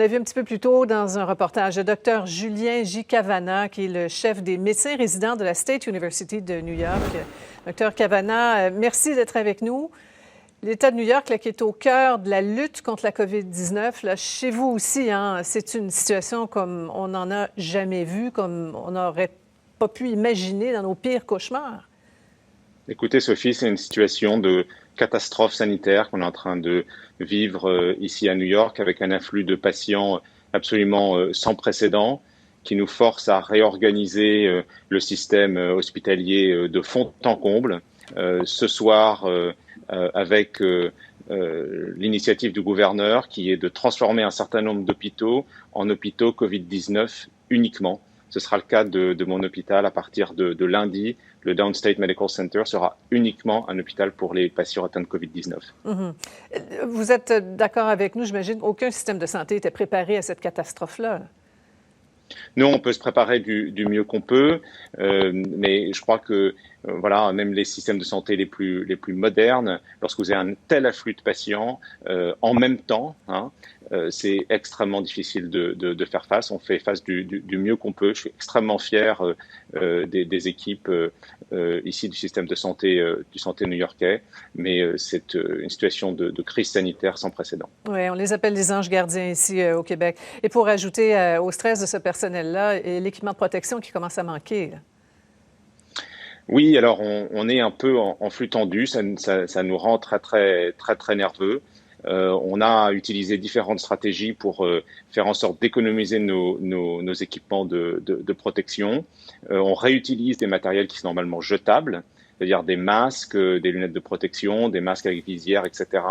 l'a vu un petit peu plus tôt dans un reportage. Le docteur Julien J. Cavanagh, qui est le chef des médecins résidents de la State University de New York. Docteur Cavanagh, merci d'être avec nous. L'État de New York, là, qui est au cœur de la lutte contre la COVID-19, là, chez vous aussi, hein, c'est une situation comme on n'en a jamais vu, comme on n'aurait pas pu imaginer dans nos pires cauchemars. Écoutez, Sophie, c'est une situation de catastrophe sanitaire qu'on est en train de vivre ici à New York avec un afflux de patients absolument sans précédent qui nous force à réorganiser le système hospitalier de fond en comble. Ce soir, avec l'initiative du gouverneur qui est de transformer un certain nombre d'hôpitaux en hôpitaux Covid-19 uniquement. Ce sera le cas de mon hôpital à partir de lundi. Le Downstate Medical Center sera uniquement un hôpital pour les patients atteints de COVID-19. Mm-hmm. Vous êtes d'accord avec nous, j'imagine, aucun système de santé était préparé à cette catastrophe-là. Nous, on peut se préparer du mieux qu'on peut, mais je crois que voilà, même les systèmes de santé les plus modernes, lorsque vous avez un tel afflux de patients en même temps, hein, c'est extrêmement difficile de faire face. On fait face du mieux qu'on peut. Je suis extrêmement fier des équipes ici du système de santé new-yorkais, mais c'est une situation de crise sanitaire sans précédent. Oui, on les appelle les anges gardiens ici au Québec. Et pour ajouter au stress de ce personnel-là, et l'équipement de protection qui commence à manquer. Là. Oui, alors on est un peu en flux tendu, ça nous rend très nerveux. On a utilisé différentes stratégies pour faire en sorte d'économiser nos équipements de protection. On réutilise des matériels qui sont normalement jetables, c'est-à-dire des masques, des lunettes de protection, des masques avec visière, etc.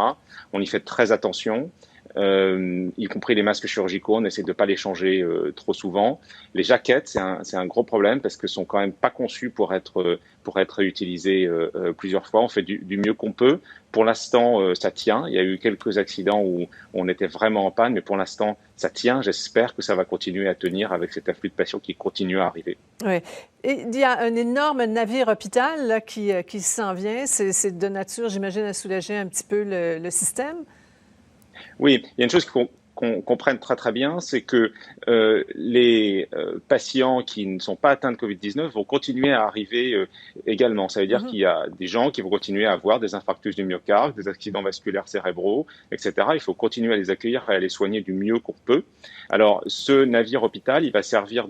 On y fait très attention. Y compris les masques chirurgicaux, on essaie de pas les changer trop souvent. Les jaquettes, c'est un gros problème parce que sont quand même pas conçues pour être réutilisées plusieurs fois. On fait du mieux qu'on peut. Pour l'instant, ça tient. Il y a eu quelques accidents où on était vraiment en panne, mais pour l'instant, ça tient. J'espère que ça va continuer à tenir avec cet afflux de patients qui continue à arriver. Oui. Et il y a un énorme navire hôpital là, qui s'en vient. C'est de nature, j'imagine, à soulager un petit peu le système. Oui, il y a une chose qu'on comprenne très bien, c'est que les patients qui ne sont pas atteints de Covid-19 vont continuer à arriver également. Ça veut dire qu'il y a des gens qui vont continuer à avoir des infarctus du myocarde, des accidents vasculaires cérébraux, etc. Il faut continuer à les accueillir et à les soigner du mieux qu'on peut. Alors, ce navire hôpital, il va servir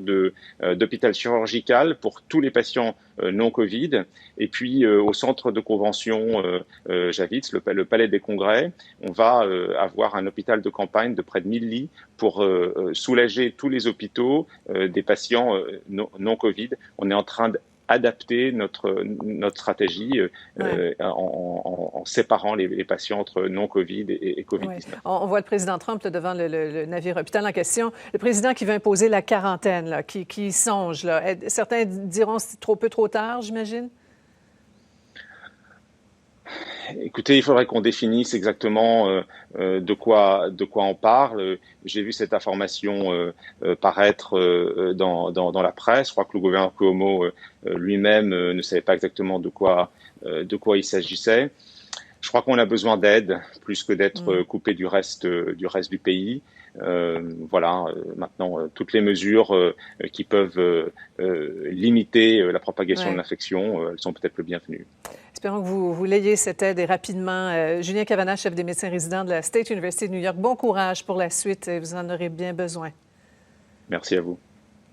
d'hôpital chirurgical pour tous les patients non Covid. Et puis, au centre de convention Javits, le palais des congrès, on va avoir un hôpital de campagne de près de 1000 lits pour soulager tous les hôpitaux des patients non Covid. On est en train d'adapter notre stratégie en séparant les patients entre non-Covid et Covid-19. Ouais. On voit le président Trump là, devant le navire hôpital en question. Le président qui veut imposer la quarantaine, là, qui songe. Là. Certains diront que c'est trop peu, trop tard, j'imagine? Écoutez, il faudrait qu'on définisse exactement de quoi on parle. J'ai vu cette information paraître dans la presse. Je crois que le gouverneur Cuomo lui-même ne savait pas exactement de quoi il s'agissait. Je crois qu'on a besoin d'aide plus que d'être coupé du reste du pays. Maintenant, toutes les mesures qui peuvent limiter la propagation de l'infection, elles sont peut-être le bienvenues. Espérons que vous l'ayez cette aide et rapidement. Julien Cavanagh, chef des médecins résidents de la State University de New York, bon courage pour la suite. Vous en aurez bien besoin. Merci à vous.